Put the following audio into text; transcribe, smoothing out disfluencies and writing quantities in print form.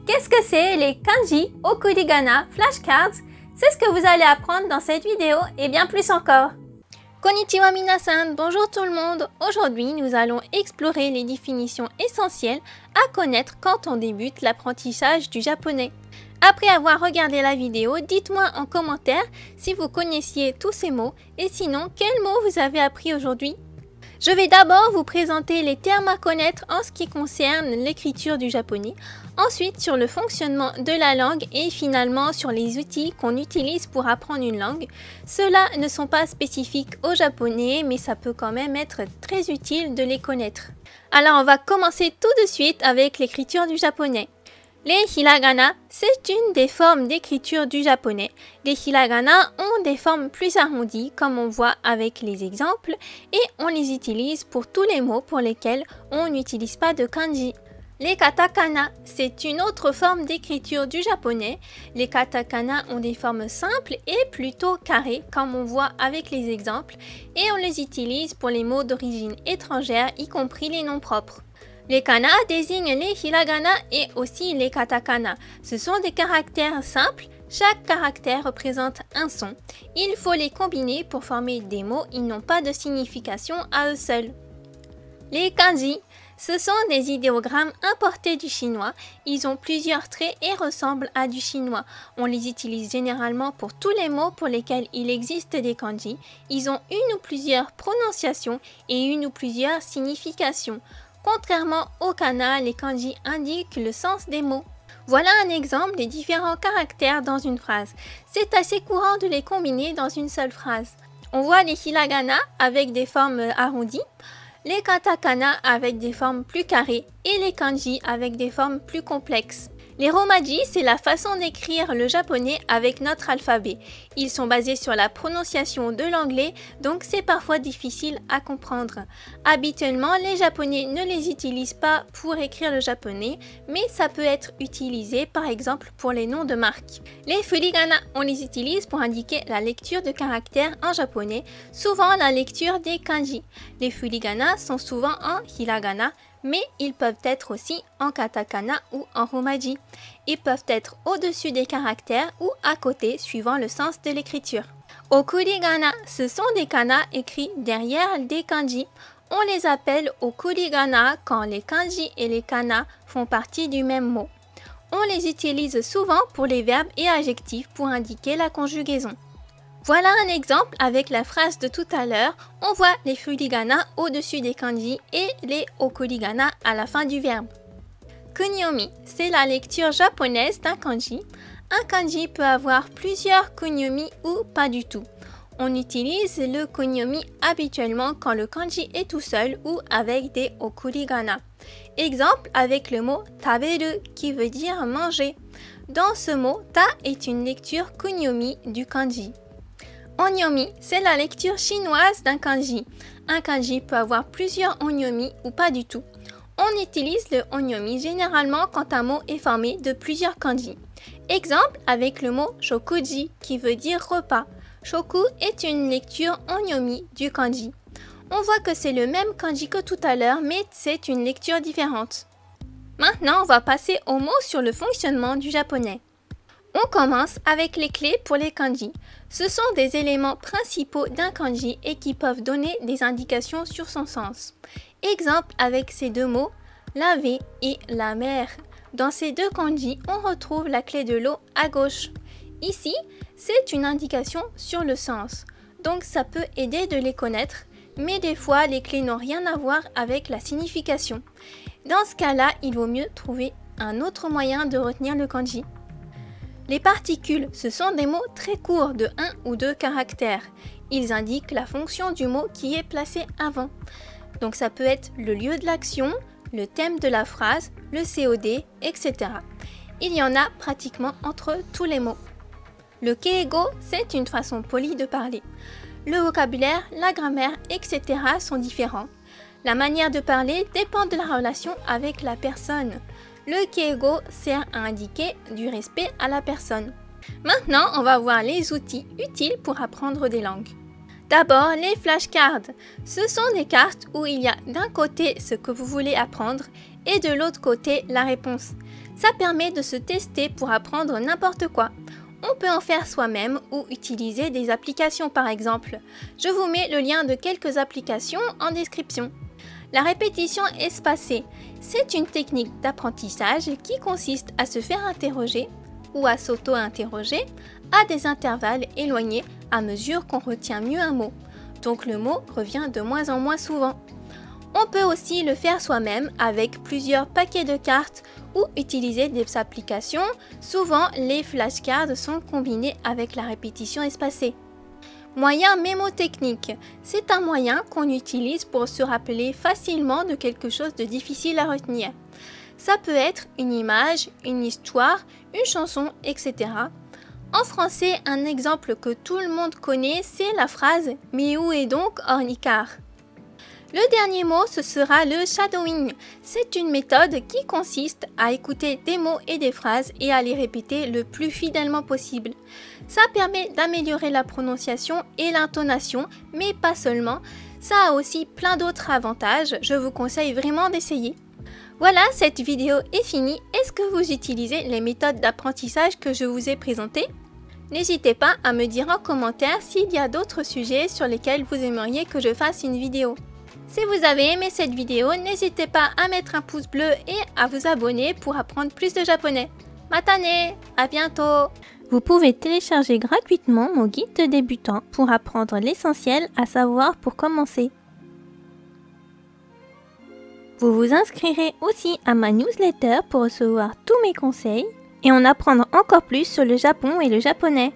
Qu'est-ce que c'est les kanji, okurigana, flashcards? C'est ce que vous allez apprendre dans cette vidéo et bien plus encore. Konnichiwa minasan, bonjour tout le monde. Aujourd'hui, nous allons explorer les définitions essentielles à connaître quand on débute l'apprentissage du japonais. Après avoir regardé la vidéo, dites-moi en commentaire si vous connaissiez tous ces mots et sinon, quels mots vous avez appris aujourd'hui. Je vais d'abord vous présenter les termes à connaître en ce qui concerne l'écriture du japonais, ensuite sur le fonctionnement de la langue et finalement sur les outils qu'on utilise pour apprendre une langue. Ceux-là ne sont pas spécifiques au japonais, mais ça peut quand même être très utile de les connaître. Alors on va commencer tout de suite avec l'écriture du japonais. Les hiragana, c'est une des formes d'écriture du japonais. Les hiragana ont des formes plus arrondies, comme on voit avec les exemples, et on les utilise pour tous les mots pour lesquels on n'utilise pas de kanji. Les katakana, c'est une autre forme d'écriture du japonais. Les katakana ont des formes simples et plutôt carrées, comme on voit avec les exemples, et on les utilise pour les mots d'origine étrangère, y compris les noms propres. Les kana désignent les hiragana et aussi les katakana. Ce sont des caractères simples. Chaque caractère représente un son. Il faut les combiner pour former des mots. Ils n'ont pas de signification à eux seuls. Les kanji, ce sont des idéogrammes importés du chinois. Ils ont plusieurs traits et ressemblent à du chinois. On les utilise généralement pour tous les mots pour lesquels il existe des kanji. Ils ont une ou plusieurs prononciations et une ou plusieurs significations. Contrairement au kana, les kanji indiquent le sens des mots. Voilà un exemple des différents caractères dans une phrase. C'est assez courant de les combiner dans une seule phrase. On voit les hiragana avec des formes arrondies, les katakana avec des formes plus carrées et les kanji avec des formes plus complexes. Les romaji, c'est la façon d'écrire le japonais avec notre alphabet. Ils sont basés sur la prononciation de l'anglais, donc c'est parfois difficile à comprendre. Habituellement, les japonais ne les utilisent pas pour écrire le japonais, mais ça peut être utilisé par exemple pour les noms de marques. Les furigana, on les utilise pour indiquer la lecture de caractères en japonais, souvent la lecture des kanji. Les furigana sont souvent en hiragana, mais ils peuvent être aussi en katakana ou en romaji. Ils peuvent être au-dessus des caractères ou à côté suivant le sens de l'écriture. Okurigana, ce sont des kana écrits derrière des kanji. On les appelle okurigana quand les kanji et les kana font partie du même mot. On les utilise souvent pour les verbes et adjectifs pour indiquer la conjugaison. Voilà un exemple avec la phrase de tout à l'heure. On voit les furigana au-dessus des kanji et les okurigana à la fin du verbe. Kunyomi, c'est la lecture japonaise d'un kanji. Un kanji peut avoir plusieurs kunyomi ou pas du tout. On utilise le kunyomi habituellement quand le kanji est tout seul ou avec des okurigana. Exemple avec le mot taberu qui veut dire manger. Dans ce mot, ta est une lecture kunyomi du kanji. Onyomi, c'est la lecture chinoise d'un kanji. Un kanji peut avoir plusieurs onyomi ou pas du tout. On utilise le onyomi généralement quand un mot est formé de plusieurs kanji. Exemple avec le mot shokuji qui veut dire repas. Shoku est une lecture onyomi du kanji. On voit que c'est le même kanji que tout à l'heure, mais c'est une lecture différente. Maintenant, on va passer aux mots sur le fonctionnement du japonais. On commence avec les clés pour les kanji. Ce sont des éléments principaux d'un kanji et qui peuvent donner des indications sur son sens. Exemple avec ces deux mots, laver et la mer. Dans ces deux kanji, on retrouve la clé de l'eau à gauche. Ici, c'est une indication sur le sens. Donc ça peut aider de les connaître, mais des fois les clés n'ont rien à voir avec la signification. Dans ce cas-là, il vaut mieux trouver un autre moyen de retenir le kanji. Les particules, ce sont des mots très courts de 1 ou 2 caractères. Ils indiquent la fonction du mot qui est placé avant. Donc ça peut être le lieu de l'action, le thème de la phrase, le COD, etc. Il y en a pratiquement entre tous les mots. Le keigo, c'est une façon polie de parler. Le vocabulaire, la grammaire, etc. sont différents. La manière de parler dépend de la relation avec la personne. Le keigo sert à indiquer du respect à la personne. Maintenant, on va voir les outils utiles pour apprendre des langues. D'abord, les flashcards. Ce sont des cartes où il y a d'un côté ce que vous voulez apprendre et de l'autre côté la réponse. Ça permet de se tester pour apprendre n'importe quoi. On peut en faire soi-même ou utiliser des applications par exemple. Je vous mets le lien de quelques applications en description. La répétition espacée, c'est une technique d'apprentissage qui consiste à se faire interroger ou à s'auto-interroger à des intervalles éloignés à mesure qu'on retient mieux un mot. Donc le mot revient de moins en moins souvent. On peut aussi le faire soi-même avec plusieurs paquets de cartes ou utiliser des applications. Souvent, les flashcards sont combinés avec la répétition espacée. Moyen mémotechnique, c'est un moyen qu'on utilise pour se rappeler facilement de quelque chose de difficile à retenir. Ça peut être une image, une histoire, une chanson, etc. En français, un exemple que tout le monde connaît, c'est la phrase « Mais où est donc Ornicar ?» Le dernier mot, ce sera le shadowing. C'est une méthode qui consiste à écouter des mots et des phrases et à les répéter le plus fidèlement possible. Ça permet d'améliorer la prononciation et l'intonation, mais pas seulement. Ça a aussi plein d'autres avantages, je vous conseille vraiment d'essayer. Voilà, cette vidéo est finie. Est-ce que vous utilisez les méthodes d'apprentissage que je vous ai présentées? N'hésitez pas à me dire en commentaire s'il y a d'autres sujets sur lesquels vous aimeriez que je fasse une vidéo. Si vous avez aimé cette vidéo, n'hésitez pas à mettre un pouce bleu et à vous abonner pour apprendre plus de japonais. Matane, à bientôt! Vous pouvez télécharger gratuitement mon guide de débutant pour apprendre l'essentiel à savoir pour commencer. Vous vous inscrirez aussi à ma newsletter pour recevoir tous mes conseils et en apprendre encore plus sur le Japon et le japonais.